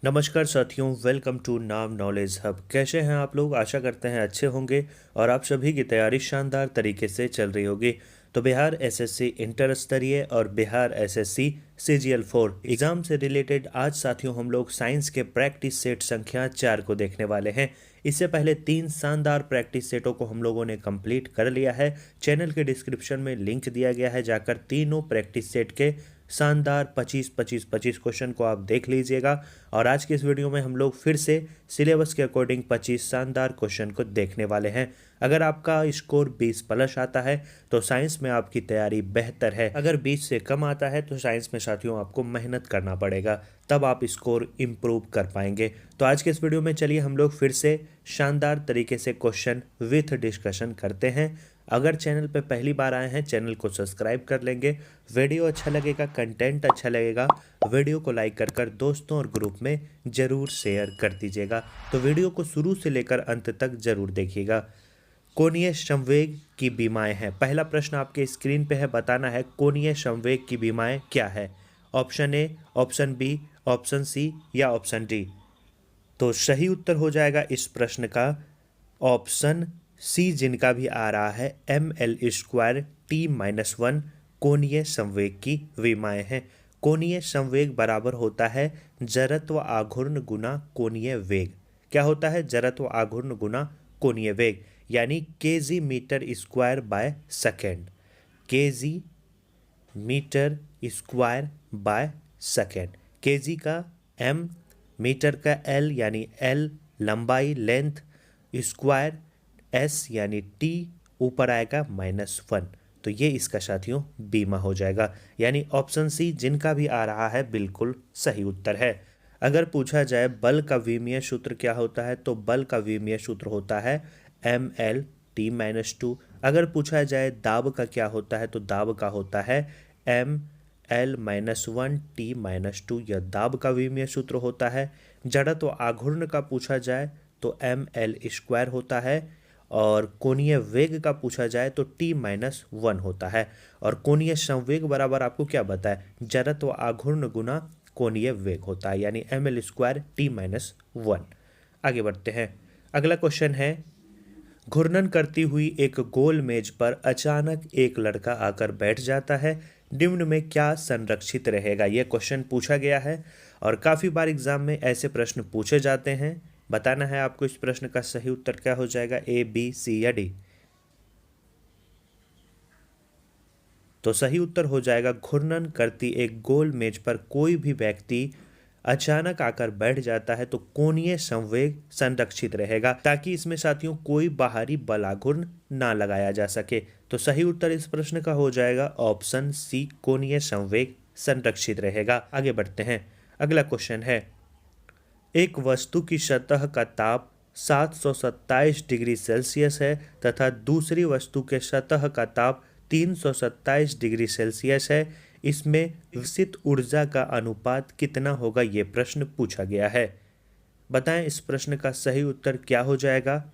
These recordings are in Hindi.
नमस्कार साथियों, वेलकम टू नाम नॉलेज हब। कैसे हैं आप लोग? आशा करते हैं अच्छे होंगे और आप सभी की तैयारी शानदार तरीके से चल रही होगी। तो बिहार एसएससी इंटर स्तरीय और बिहार एसएससी सीजीएल 4 एग्जाम से रिलेटेड आज साथियों हम लोग साइंस के प्रैक्टिस सेट संख्या 4 को देखने वाले हैं। इससे पहले 3 शानदार प्रैक्टिस सेटों को हम लोगों ने कंप्लीट कर लिया है। चैनल के डिस्क्रिप्शन में लिंक दिया गया है, जाकर तीनों प्रैक्टिस सेट के शानदार 25 क्वेश्चन को आप देख लीजिएगा। और आज के इस वीडियो में हम लोग फिर से सिलेबस के अकॉर्डिंग 25 शानदार क्वेश्चन को देखने वाले हैं। अगर आपका स्कोर 20 प्लस आता है तो साइंस में आपकी तैयारी बेहतर है। अगर 20 से कम आता है तो साइंस में साथियों आपको मेहनत करना पड़ेगा, तब आप स्कोर इम्प्रूव कर पाएंगे। तो आज के इस वीडियो में चलिए हम लोग फिर से शानदार तरीके से क्वेश्चन विथ डिस्कशन करते हैं। अगर चैनल पे पहली बार आए हैं, चैनल को सब्सक्राइब कर लेंगे। वीडियो अच्छा लगेगा, कंटेंट अच्छा लगेगा, वीडियो को लाइक कर दोस्तों और ग्रुप में ज़रूर शेयर कर दीजिएगा। तो वीडियो को शुरू से लेकर अंत तक ज़रूर देखिएगा। कोणीय संवेग की बीमाएं हैं। पहला प्रश्न आपके स्क्रीन पे है, बताना है कोणीय संवेग की बीमाएं क्या है। Option A, option B, option C या ऑप्शन डी। तो सही उत्तर हो जाएगा इस प्रश्न का ऑप्शन सी, जिनका भी आ रहा है ml² t-1 कोणीय संवेग की विमाएं हैं। कोणीय संवेग बराबर होता है जड़त्व आघूर्ण गुना कोणीय वेग। क्या होता है? जड़त्व आघूर्ण गुना कोणीय वेग, यानी KG metre square by second. KG metre square by second. KG का m, मीटर का l यानी l लंबाई लेंथ, स्क्वायर s यानी t, ऊपर आएगा -1। तो ये इसका साथियों बीमा हो जाएगा, यानी ऑप्शन सी जिनका भी आ रहा है बिल्कुल सही उत्तर है। अगर पूछा जाए बल का विमीय सूत्र क्या होता है, तो बल का विमीय सूत्र होता है ml(t-2)। अगर पूछा जाए दाब का क्या होता है, तो दाब का होता है ml-1t-2। यह दाब का विमीय सूत्र होता है। जड़त्व आघूर्ण का पूछा जाए तो ml² होता है, और कोणीय वेग का पूछा जाए तो t-1 होता है। और कोणीय संवेग बराबर आपको क्या बताए? जड़त्व आघूर्ण गुना कोणीय वेग होता है, यानी ml² t-1। आगे बढ़ते हैं। अगला क्वेश्चन है, घूर्णन करती हुई एक गोल मेज पर अचानक एक लड़का आकर बैठ जाता है, निम्न में क्या संरक्षित रहेगा? यह क्वेश्चन पूछा गया है और काफ़ी बार एग्जाम में ऐसे प्रश्न पूछे जाते हैं। बताना है आपको इस प्रश्न का सही उत्तर क्या हो जाएगा, ए, बी, सी या डी। तो सही उत्तर हो जाएगा घूर्णन करती एक गोल मेज पर कोई भी व्यक्ति अचानक आकर बैठ जाता है तो कोणीय संवेग संरक्षित रहेगा, ताकि इसमें साथियों कोई बाहरी बलाघूर्ण ना लगाया जा सके। तो सही उत्तर इस प्रश्न का हो जाएगा ऑप्शन सी, कोणीय संवेग संरक्षित रहेगा। आगे बढ़ते हैं। अगला क्वेश्चन है, एक वस्तु की सतह का ताप 727 डिग्री सेल्सियस है तथा दूसरी वस्तु के सतह का ताप 327 डिग्री सेल्सियस है। इसमें विकसित ऊर्जा का अनुपात कितना होगा? ये प्रश्न पूछा गया है। बताएं इस प्रश्न का सही उत्तर क्या हो जाएगा।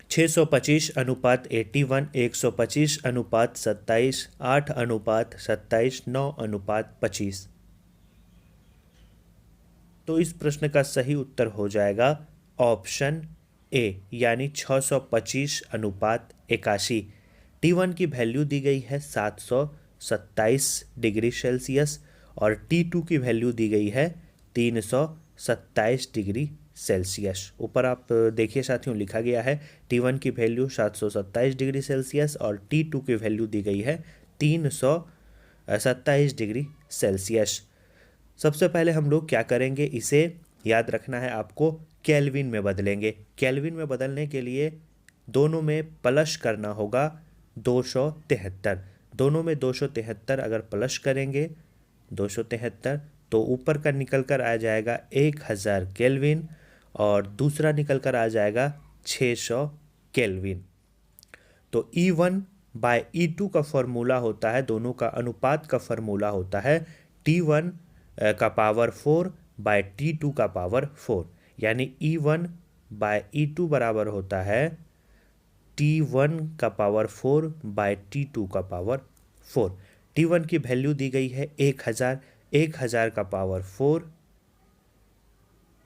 625:81, 125:27, 8:27, 9:25। तो इस प्रश्न का सही उत्तर हो जाएगा ऑप्शन ए, यानी 625:81। T1 की वैल्यू दी गई है 727 डिग्री सेल्सियस और T2 की वैल्यू दी गई है 327 डिग्री सेल्सियस। ऊपर आप देखिए साथियों लिखा गया है T1 की वैल्यू 727 डिग्री सेल्सियस और T2 की वैल्यू दी गई है 327 डिग्री सेल्सियस। सबसे पहले हम लोग क्या करेंगे, इसे याद रखना है आपको, केल्विन में बदलेंगे। केल्विन में बदलने के लिए दोनों में प्लस करना होगा 273। दोनों में 273 अगर प्लस करेंगे 273, तो ऊपर का निकल कर आ जाएगा 1000 केल्विन और दूसरा निकल कर आ जाएगा 600 केल्विन। तो E1/E2 का फॉर्मूला होता है, दोनों का अनुपात का फॉर्मूला होता है T1 का पावर 4/T2 का पावर 4, यानी E1/E2 बराबर होता है T1 का पावर 4/T2 का पावर 4। T1 की वैल्यू दी गई है 1000, 1000 का पावर 4,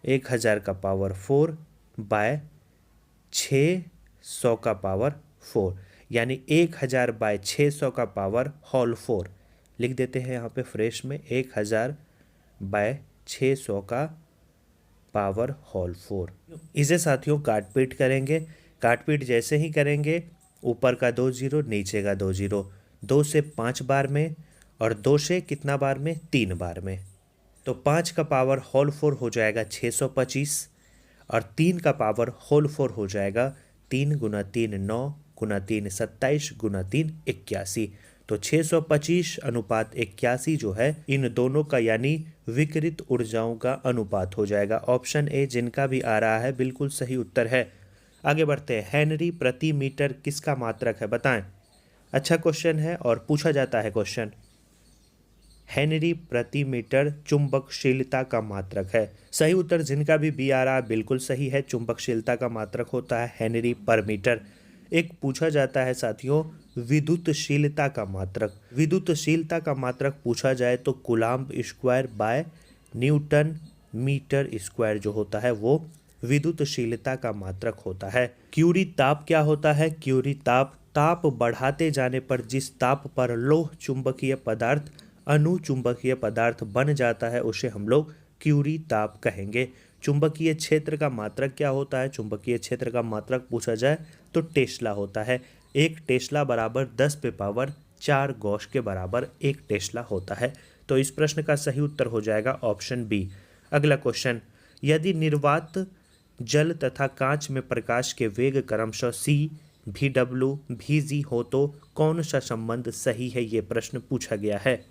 1000 का पावर 4 बाय 600 का पावर 4, यानी 1000 बाय 600 का पावर होल 4 लिख देते हैं यहाँ पे फ्रेश में, 1000 बाय 600 का पावर होल 4। इसे साथियों काट पीट करेंगे। काट पीट जैसे ही करेंगे, ऊपर का 2 जीरो, नीचे का 2 जीरो, 2 से 5 बार में और 2 से कितना बार में, 3 बार में। तो 5 का पावर होल 4 हो जाएगा 625 और 3 का पावर होल 4 हो जाएगा 3 गुना 3 9 गुना 3 27 गुना 3 81। तो 625 अनुपात 81 जो है इन दोनों का यानी विकिरित ऊर्जाओं का अनुपात हो जाएगा। ऑप्शन ए जिनका भी आ रहा है बिल्कुल सही उत्तर है। आगे बढ़ते हैं। हेनरी प्रति मीटर किसका मात्रक है, बताएं। अच्छा क्वेश्चन है और पूछा जाता है क्वेश्चन। हेनरी प्रति मीटर चुंबकशीलता का मात्रक है। सही उत्तर जिनका भी बी आ रहा है बिल्कुल सही है। चुंबकशीलता का मात्रक होता है हेनरी पर मीटर। एक पूछा जाता है साथियों विद्युतशीलता का मात्रक। विद्युतशीलता का मात्रक पूछा जाए तो coulomb square by newton metre square जो होता है वो विद्युतशीलता का मात्रक होता है। क्यूरी ताप क्या होता है? क्यूरी ताप बढ़ाते जाने पर जिस ताप पर लोह चुंबकीय पदार्थ अनुचुंबकीय पदार्थ बन जाता है उसे हम लोग क्यूरी ताप कहेंगे। चुंबकीय क्षेत्र का मात्रक क्या होता है? चुंबकीय क्षेत्र का मात्रक पूछा जाए तो टेस्ला होता है। 1 टेस्ला बराबर 10 पे पावर 4 गॉस के बराबर 1 टेस्ला होता है। तो इस प्रश्न का सही उत्तर हो जाएगा ऑप्शन बी। अगला क्वेश्चन, यदि निर्वात जल तथा कांच में प्रकाश के वेग क्रमशः c, vw, vg हो तो कौन सा संबंध सही है? ये प्रश्न पूछा गया है।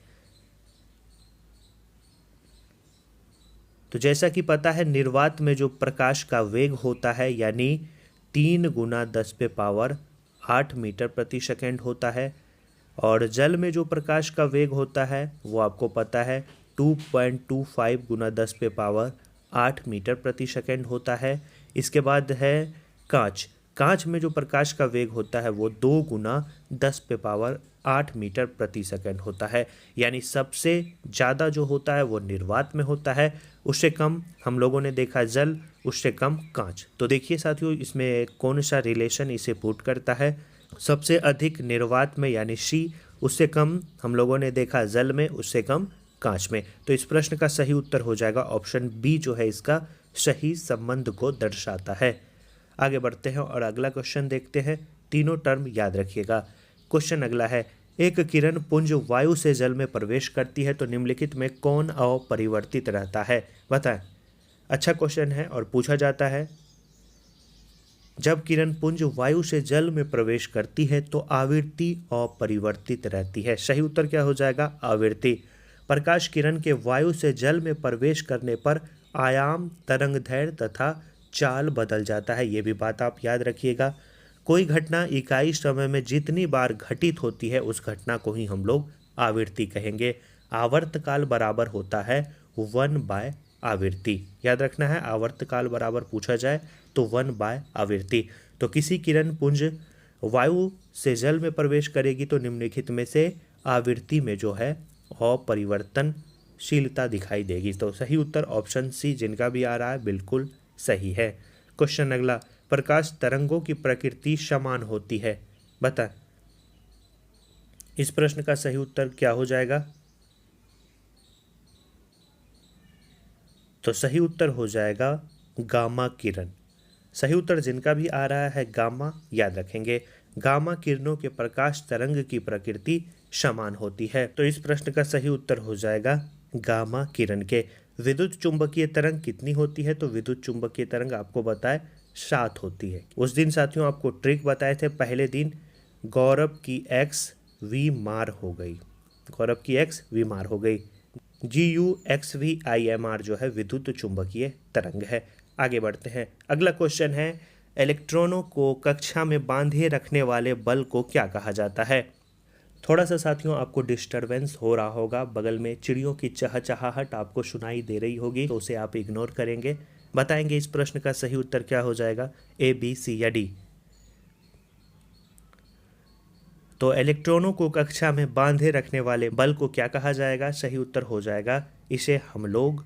तो जैसा कि पता है निर्वात में जो प्रकाश का वेग होता है यानी 3 गुना 10 पे पावर 8 मीटर प्रति सेकंड होता है, और जल में जो प्रकाश का वेग होता है वो आपको पता है 2.25 गुना 10 पे पावर 8 मीटर प्रति सेकंड होता है। इसके बाद है कांच में जो प्रकाश का वेग होता है वो 2 गुना 10 पे पावर 8 मीटर प्रति सेकंड होता है, यानी सबसे ज़्यादा जो होता है वो निर्वात में होता है, उससे कम हम लोगों ने देखा जल, उससे कम कांच। तो देखिए साथियों इसमें कौन सा रिलेशन इसे पुट करता है। सबसे अधिक निर्वात में यानी सी, उससे कम हम लोगों ने देखा जल में, उससे कम कांच में। तो इस प्रश्न का सही उत्तर हो जाएगा ऑप्शन बी जो है इसका सही संबंध को दर्शाता है। आगे बढ़ते हैं और अगला क्वेश्चन देखते हैं। तीनों टर्म याद रखिएगा। क्वेश्चन अगला है, एक किरण पुंज वायु से जल में प्रवेश करती है तो निम्नलिखित में कौन अपरिवर्तित रहता है? बताएं। अच्छा क्वेश्चन है और पूछा जाता है जब किरण पुंज वायु से जल में प्रवेश करती है तो आवृत्ति अपरिवर्तित रहती है। सही उत्तर क्या हो जाएगा? आवृत्ति। प्रकाश किरण के वायु से जल में प्रवेश करने पर आयाम, तरंगदैर्घ्य तथा चाल बदल जाता है। ये भी बात आप याद रखिएगा। कोई घटना इकाई समय में जितनी बार घटित होती है उस घटना को ही हम लोग आवृत्ति कहेंगे। आवर्तकाल बराबर होता है 1 बाय आवृत्ति। याद रखना है, आवर्तकाल बराबर पूछा जाए तो 1 बाय आवृत्ति। तो किसी किरण पुंज वायु से जल में प्रवेश करेगी तो निम्नलिखित में से आवृत्ति में जो है अपरिवर्तनशीलता दिखाई देगी। तो सही उत्तर ऑप्शन सी जिनका भी आ रहा है बिल्कुल सही है। क्वेश्चन अगला, प्रकाश तरंगों की प्रकृति समान होती है, बता। इस प्रश्न का सही उत्तर क्या हो जाएगा? तो सही उत्तर हो जाएगा गामा किरण। सही उत्तर जिनका भी आ रहा है गामा, याद रखेंगे। गामा किरणों के प्रकाश तरंग की प्रकृति समान होती है। तो इस प्रश्न का सही उत्तर हो जाएगा गामा किरण के। विद्युत चुंबकीय तरंग कितनी होती है? तो विद्युत चुंबकीय तरंग आपको बताए 7 होती है। उस दिन साथियों आपको ट्रिक बताए थे, पहले दिन गौरव की एक्स वी मार हो गई। गौरव की एक्स वी मार हो गई। GUXVIMR जो है विद्युत चुंबकीय तरंग है। आगे बढ़ते हैं। अगला क्वेश्चन है, इलेक्ट्रॉनों को कक्षा में बांधे रखने वाले बल को क्या कहा जाता है? थोड़ा सा साथियों आपको डिस्टरबेंस हो रहा होगा, बगल में चिड़ियों की चहचहाहट आपको सुनाई दे रही होगी, तो उसे आप इग्नोर करेंगे। बताएंगे इस प्रश्न का सही उत्तर क्या हो जाएगा, A, B, C या D? तो इलेक्ट्रॉनों को कक्षा में बांधे रखने वाले बल को क्या कहा जाएगा? सही उत्तर हो जाएगा, इसे हम लोग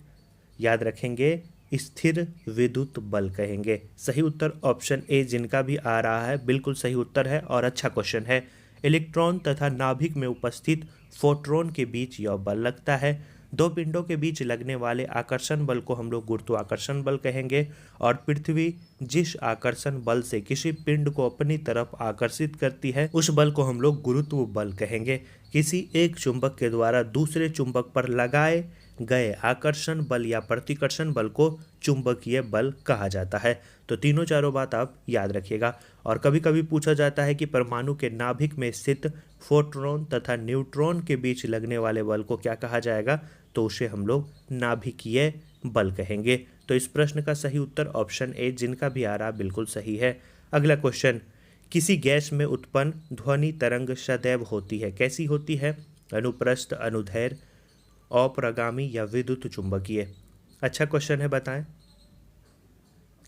याद रखेंगे स्थिर विद्युत बल कहेंगे। सही उत्तर ऑप्शन ए जिनका भी आ रहा है बिल्कुल सही उत्तर है और अच्छा क्वेश्चन है। इलेक्ट्रॉन तथा नाभिक में उपस्थित फोटोन के बीच यह बल लगता है। दो पिंडों के बीच लगने वाले आकर्षण बल को हम लोग गुरुत्वाकर्षण बल कहेंगे और पृथ्वी जिस आकर्षण बल से किसी पिंड को अपनी तरफ आकर्षित करती है उस बल को हम लोग गुरुत्व बल कहेंगे। किसी एक चुंबक के द्वारा दूसरे चुंबक पर लगाए गए आकर्षण बल या प्रतिकर्षण बल को चुंबकीय बल कहा जाता है। तो तीनों चारों बात आप याद रखिएगा। और कभी कभी पूछा जाता है कि परमाणु के नाभिक में स्थित फोटोन तथा न्यूट्रॉन के बीच लगने वाले बल को क्या कहा जाएगा? तो उसे हम लोग नाभिकीय बल कहेंगे। तो इस प्रश्न का सही उत्तर ऑप्शन ए जिनका भी आ रहा बिल्कुल सही है। अगला क्वेश्चन, किसी गैस में उत्पन्न ध्वनि तरंग सदैव होती है, कैसी होती है? अनुप्रस्थ, अनुदैर्घ्य, अपरागामी या विद्युत चुंबकीय? अच्छा क्वेश्चन है, बताएं।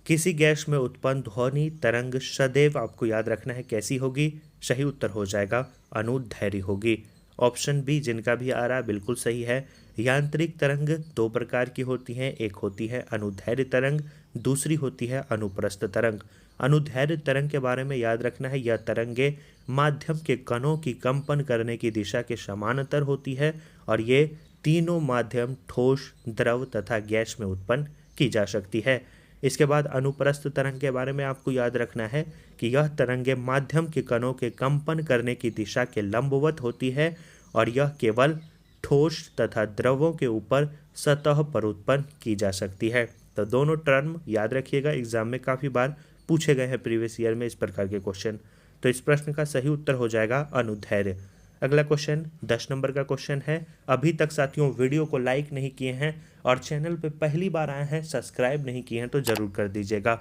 किसी गैस में उत्पन्न ध्वनि तरंग सदैव आपको याद रखना है कैसी होगी? सही उत्तर हो जाएगा अनुदैर्घ्य होगी। ऑप्शन बी जिनका भी आ रहा है बिल्कुल सही है। यांत्रिक तरंग दो प्रकार की होती हैं, एक होती है अनुदैर्घ्य तरंग, दूसरी होती है अनुप्रस्थ तरंग। अनुदैर्घ्य तरंग के बारे में याद रखना है, यह तरंगे माध्यम के कणों की कंपन करने की दिशा के समानांतर होती है और ये तीनों माध्यम ठोस, द्रव तथा गैस में उत्पन्न की जा सकती है। इसके बाद अनुप्रस्थ तरंग के बारे में आपको याद रखना है कि यह तरंगे माध्यम के कणों के कंपन करने की दिशा के लंबवत होती है और यह केवल ठोस तथा द्रवों के ऊपर सतह पर उत्पन्न की जा सकती है। तो दोनों टर्म याद रखिएगा, एग्जाम में काफ़ी बार पूछे गए हैं प्रीवियस ईयर में इस प्रकार के क्वेश्चन। तो इस प्रश्न का सही उत्तर हो जाएगा अनुदैर्घ्य। अगला क्वेश्चन 10 नंबर का क्वेश्चन है। अभी तक साथियों वीडियो को लाइक नहीं किए हैं और चैनल पे पहली बार आए हैं, सब्सक्राइब नहीं किए हैं तो जरूर कर दीजिएगा।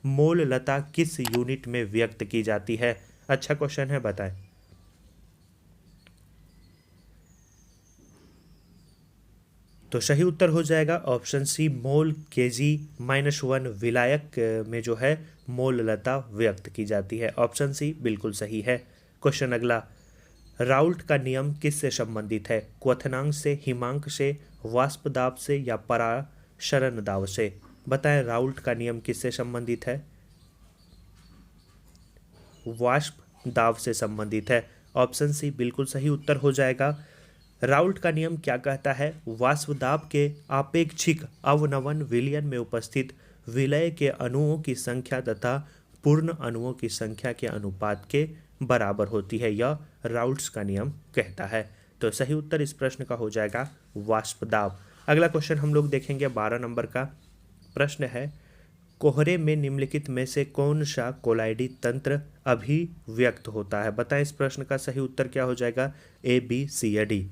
मोल लता किस यूनिट में व्यक्त की जाती है? अच्छा क्वेश्चन है, बताएं। तो सही उत्तर हो जाएगा ऑप्शन सी मोल kg-1 विलायक में जो है मोल लता व्यक्त की जाती है। ऑप्शन सी बिल्कुल सही है। क्वेश्चन अगला, राउल्ट का नियम किससे संबंधित है? क्वथनांक से, हिमांक से, वाष्प दाब से या पराशरण दाब से? बताएं राउल्ट का नियम किससे संबंधित है? वाष्प दाब से संबंधित है। ऑप्शन सी बिल्कुल सही उत्तर हो जाएगा। राउल्ट का नियम क्या कहता है? वाष्प दाब के आपेक्षिक अवनमन विलयन में उपस्थित विलय के अणुओं की संख्या तथा पूर्ण अणुओं की संख्या के अनुपात के बराबर होती है, यह राउल्ट्स का नियम कहता है। तो सही उत्तर इस प्रश्न का हो जाएगा वाष्प दाब। अगला क्वेश्चन हम लोग देखेंगे 12 नंबर का प्रश्न है, कोहरे में निम्नलिखित में से कौन सा कोलाइडी तंत्र अभिव्यक्त होता है? बताएं इस प्रश्न का सही उत्तर क्या हो जाएगा? ए, बी, सी या डी?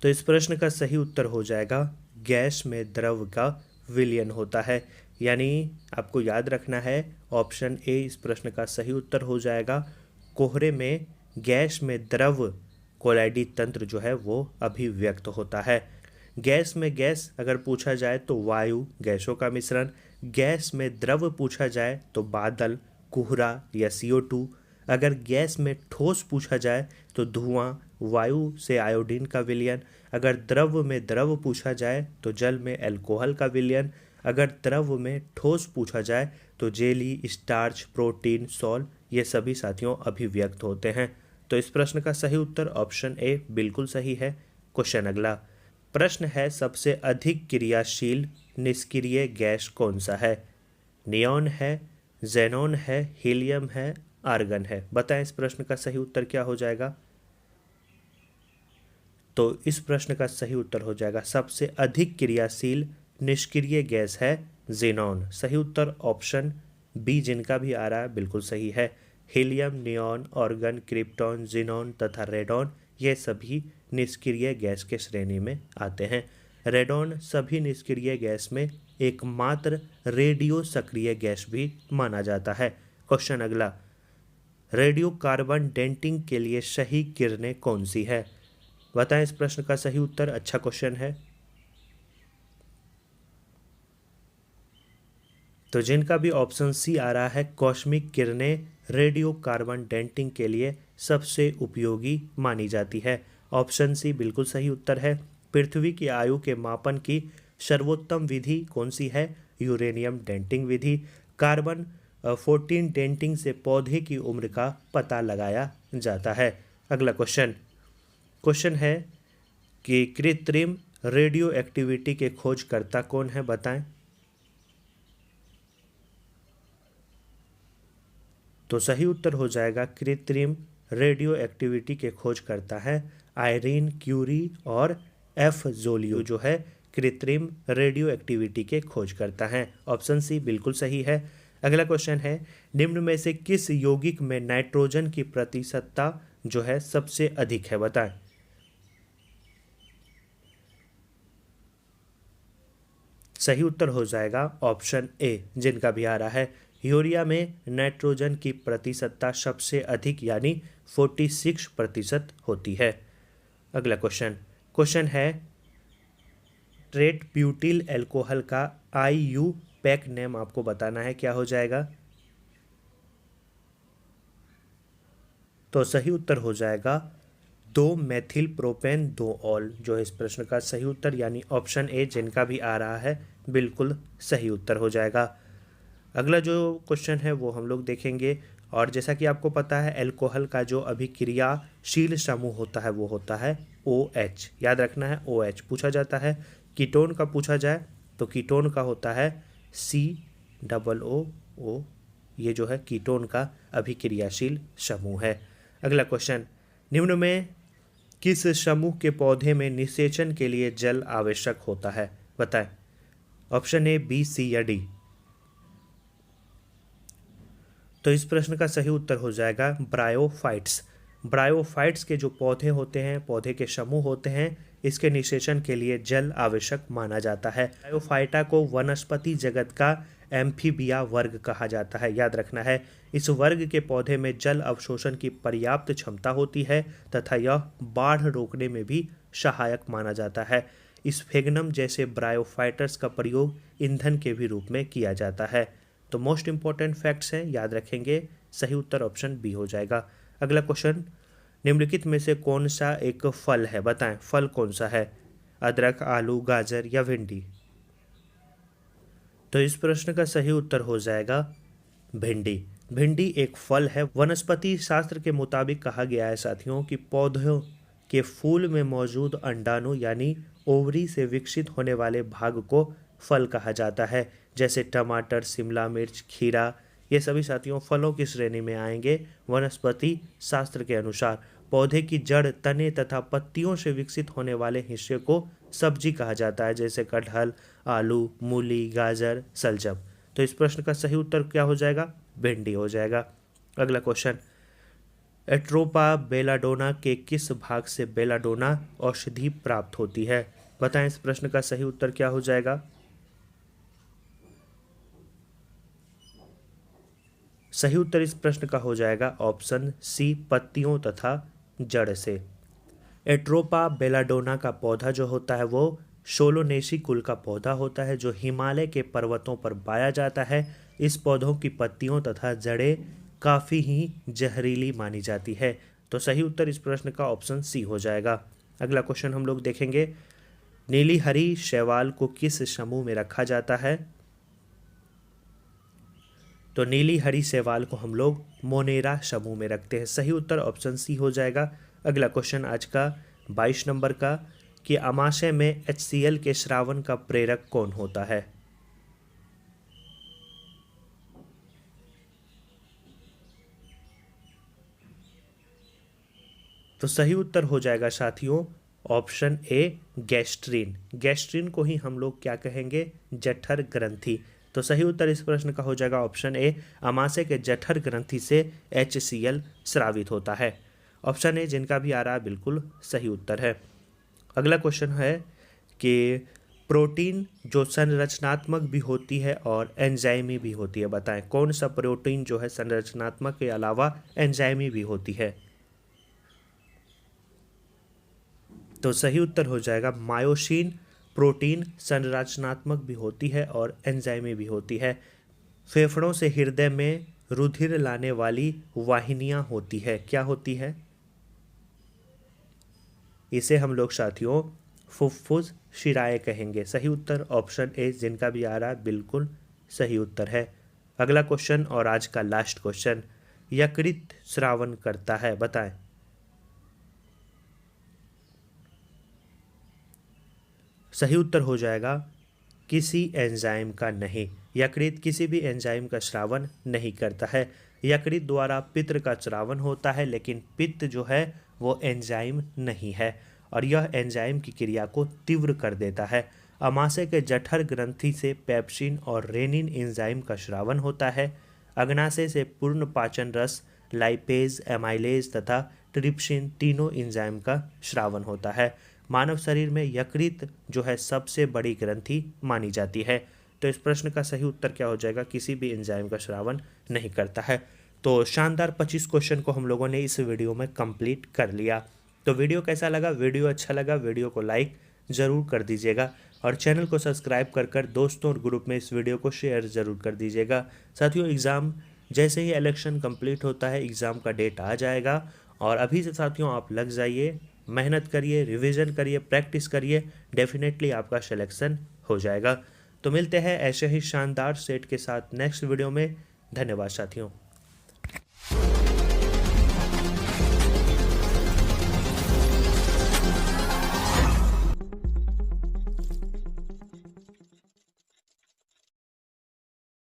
तो इस प्रश्न का सही उत्तर हो जाएगा गैस में द्रव का विलयन होता है। यानी आपको याद रखना है ऑप्शन ए इस प्रश्न का सही उत्तर हो जाएगा। कोहरे में गैस में द्रव कोलाइडी तंत्र जो है वो अभिव्यक्त होता है। गैस में गैस अगर पूछा जाए तो वायु, गैसों का मिश्रण। गैस में द्रव पूछा जाए तो बादल, कोहरा या CO2। अगर गैस में ठोस पूछा जाए तो धुआं, वायु से आयोडीन का विलयन। अगर द्रव में द्रव पूछा जाए तो जल में अल्कोहल का विलयन। अगर द्रव में ठोस पूछा जाए तो जेली, स्टार्च, प्रोटीन, सॉल्ट, ये सभी साथियों अभिव्यक्त होते हैं। तो इस प्रश्न का सही उत्तर ऑप्शन ए बिल्कुल सही है। क्वेश्चन अगला प्रश्न है, सबसे अधिक क्रियाशील निष्क्रिय गैस कौन सा है? नियॉन है, जेनॉन है, हीलियम है, आर्गन है? बताएं इस प्रश्न का सही उत्तर क्या हो जाएगा? तो इस प्रश्न का सही उत्तर हो जाएगा सबसे अधिक क्रियाशील निष्क्रिय गैस है जेनॉन। सही उत्तर ऑप्शन बी जिनका भी आ रहा है बिल्कुल सही है। Helium, neon, organ, krypton, xenon तथा रेडॉन ये सभी निष्क्रिय गैस के श्रेणी में आते हैं। रेडॉन सभी निष्क्रिय गैस में एकमात्र रेडियो सक्रिय गैस भी माना जाता है। क्वेश्चन अगला, रेडियो कार्बन डेंटिंग के लिए सही किरणें कौन सी है? बताएं इस प्रश्न का सही उत्तर। अच्छा क्वेश्चन है। तो जिनका भी ऑप्शन सी आ रहा है, कॉस्मिक किरणें रेडियो कार्बन डेंटिंग के लिए सबसे उपयोगी मानी जाती है। ऑप्शन सी बिल्कुल सही उत्तर है। पृथ्वी की आयु के मापन की सर्वोत्तम विधि कौन सी है? यूरेनियम डेंटिंग विधि। कार्बन 14 डेंटिंग से पौधे की उम्र का पता लगाया जाता है। अगला क्वेश्चन है कि कृत्रिम रेडियो एक्टिविटी के खोजकर्ता कौन है, बताएं। तो सही उत्तर हो जाएगा कृत्रिम रेडियो एक्टिविटी के खोजकर्ता है आयरीन क्यूरी और एफ जोलियो जो है कृत्रिम रेडियो एक्टिविटी के खोजकर्ता हैं। ऑप्शन सी बिल्कुल सही है। अगला क्वेश्चन है, निम्न में से किस यौगिक में नाइट्रोजन की प्रतिशतता जो है सबसे अधिक है, बताएं। सही उत्तर हो जाएगा ऑप्शन ए, जिनका भी आ रहा है। यूरिया में नाइट्रोजन की प्रतिशतता सबसे अधिक यानी 46% होती है। अगला क्वेश्चन है, ट्रेट ब्यूटिल एल्कोहल का IU पैक नेम आपको बताना है, क्या हो जाएगा? तो सही उत्तर हो जाएगा 2 मेथिल प्रोपेन 2 ऑल, जो है इस प्रश्न का सही उत्तर, यानी ऑप्शन ए, जिनका भी आ रहा है, बिल्कुल सही उत्तर हो जाएगा। अगला जो क्वेश्चन है वो हम लोग देखेंगे, और जैसा कि आपको पता है एल्कोहल का जो अभिक्रियाशील समूह होता है वो होता है OH, याद रखना है OH पूछा जाता है। कीटोन का पूछा जाए तो कीटोन का होता है COO, ये जो है कीटोन का अभिक्रियाशील समूह है। अगला क्वेश्चन, निम्न में किस समूह के पौधे में निषेचन के लिए जल आवश्यक होता है, बताएं। ऑप्शन ए, बी, सी या डी। तो इस प्रश्न का सही उत्तर हो जाएगा ब्रायोफाइट्स। ब्रायोफाइट्स के जो पौधे होते हैं, पौधे के समूह होते हैं, इसके निषेचन के लिए जल आवश्यक माना जाता है। ब्रायोफाइटा को वनस्पति जगत का एम्फीबिया वर्ग कहा जाता है, याद रखना है। इस वर्ग के पौधे में जल अवशोषण की पर्याप्त क्षमता होती है तथा यह बाढ़ रोकने में भी सहायक माना जाता है। इस फेगनम जैसे ब्रायोफाइटर्स का प्रयोग ईंधन के भी रूप में किया जाता है। तो मोस्ट इंपॉर्टेंट फैक्ट्स हैं, याद रखेंगे। सही उत्तर ऑप्शन बी हो जाएगा। अगला क्वेश्चन, निम्नलिखित में से कौन सा एक फल है, बताएं। फल कौन सा है? अदरक, आलू, गाजर या भिंडी? तो इस प्रश्न का सही उत्तर हो जाएगा भिंडी। भिंडी एक फल है। वनस्पति शास्त्र के मुताबिक कहा गया है साथियों कि पौधों के फूल में मौजूद अंडाणु यानी ओवरी से विकसित होने वाले भाग को फल कहा जाता है। जैसे टमाटर, शिमला मिर्च, खीरा, ये सभी साथियों फलों की श्रेणी में आएंगे वनस्पति शास्त्र के अनुसार। पौधे की जड़, तने तथा पत्तियों से विकसित होने वाले हिस्से को सब्जी कहा जाता है, जैसे कटहल, आलू, मूली, गाजर, सलजम। तो इस प्रश्न का सही उत्तर क्या हो जाएगा? भिंडी हो जाएगा। अगला क्वेश्चन, एट्रोपा बेलाडोना के किस भाग से बेलाडोना औषधि प्राप्त होती है, बताएं। इस प्रश्न का सही उत्तर क्या हो जाएगा? सही उत्तर इस प्रश्न का हो जाएगा ऑप्शन सी, पत्तियों तथा जड़ से। एट्रोपा बेलाडोना का पौधा जो होता है वो सोलोनेसी कुल का पौधा होता है, जो हिमालय के पर्वतों पर पाया जाता है। इस पौधों की पत्तियों तथा जड़ें काफ़ी ही जहरीली मानी जाती है। तो सही उत्तर इस प्रश्न का ऑप्शन सी हो जाएगा। अगला क्वेश्चन हम लोग देखेंगे, नीली हरी शैवाल को किस समूह में रखा जाता है? तो नीली हरी शैवाल को हम लोग मोनेरा समूह में रखते हैं। सही उत्तर ऑप्शन सी हो जाएगा। अगला क्वेश्चन आज का 22 नंबर का, कि अमाशय में HCl के श्रावण का प्रेरक कौन होता है? तो सही उत्तर हो जाएगा साथियों ऑप्शन ए, गैस्ट्रीन। गैस्ट्रीन को ही हम लोग क्या कहेंगे? जठर ग्रंथि। तो सही उत्तर इस प्रश्न का हो जाएगा ऑप्शन ए, अमाशय के जठर ग्रंथि से HCl स्रावित होता है। ऑप्शन ए, जिनका भी आ रहा है, बिल्कुल सही उत्तर है। अगला क्वेश्चन है कि प्रोटीन जो संरचनात्मक भी होती है और एंजाइमी भी होती है, बताएं कौन सा प्रोटीन जो है संरचनात्मक के अलावा एंजाइमी भी होती है? तो सही उत्तर हो जाएगा मायोसिन प्रोटीन संरचनात्मक भी होती है और एंजाइमी भी होती है। फेफड़ों से हृदय में रुधिर लाने वाली वाहिनियां होती है, क्या होती है? इसे हम लोग साथियों फुफ्फुस शिराएं कहेंगे। सही उत्तर ऑप्शन ए, जिनका भी आ रहा है, बिल्कुल सही उत्तर है। अगला क्वेश्चन और आज का लास्ट क्वेश्चन, यकृत स्रावन करता है, बताएं। सही उत्तर हो जाएगा किसी एंजाइम का नहीं। यकृत किसी भी एंजाइम का स्रावन नहीं करता है। यकृत द्वारा पित्त का स्रावन होता है, लेकिन पित्त जो है वो एंजाइम नहीं है और यह एंजाइम की क्रिया को तीव्र कर देता है। अमाशय के जठर ग्रंथि से पेप्सिन और रेनिन एंजाइम का स्रावन होता है। अग्नाशय से पूर्ण पाचन रस, लाइपेज, एमाइलेज तथा ट्रिप्सिन तीनों एंजाइम का स्रावन होता है। मानव शरीर में यकृत जो है सबसे बड़ी ग्रंथि मानी जाती है। तो इस प्रश्न का सही उत्तर क्या हो जाएगा? किसी भी एंजाइम का स्रावन नहीं करता है। तो शानदार 25 क्वेश्चन को हम लोगों ने इस वीडियो में कंप्लीट कर लिया। तो वीडियो कैसा लगा? वीडियो अच्छा लगा वीडियो को लाइक ज़रूर कर दीजिएगा और चैनल को सब्सक्राइब कर दोस्तों और ग्रुप में इस वीडियो को शेयर ज़रूर कर दीजिएगा। साथियों, एग्ज़ाम जैसे ही इलेक्शन कंप्लीट होता है एग्ज़ाम का डेट आ जाएगा और अभी से साथियों आप लग जाइए, मेहनत करिए, रिवीजन करिए, प्रैक्टिस करिए, डेफिनेटली आपका सिलेक्शन हो जाएगा। तो मिलते हैं ऐसे ही शानदार सेट के साथ नेक्स्ट वीडियो में। धन्यवाद साथियों।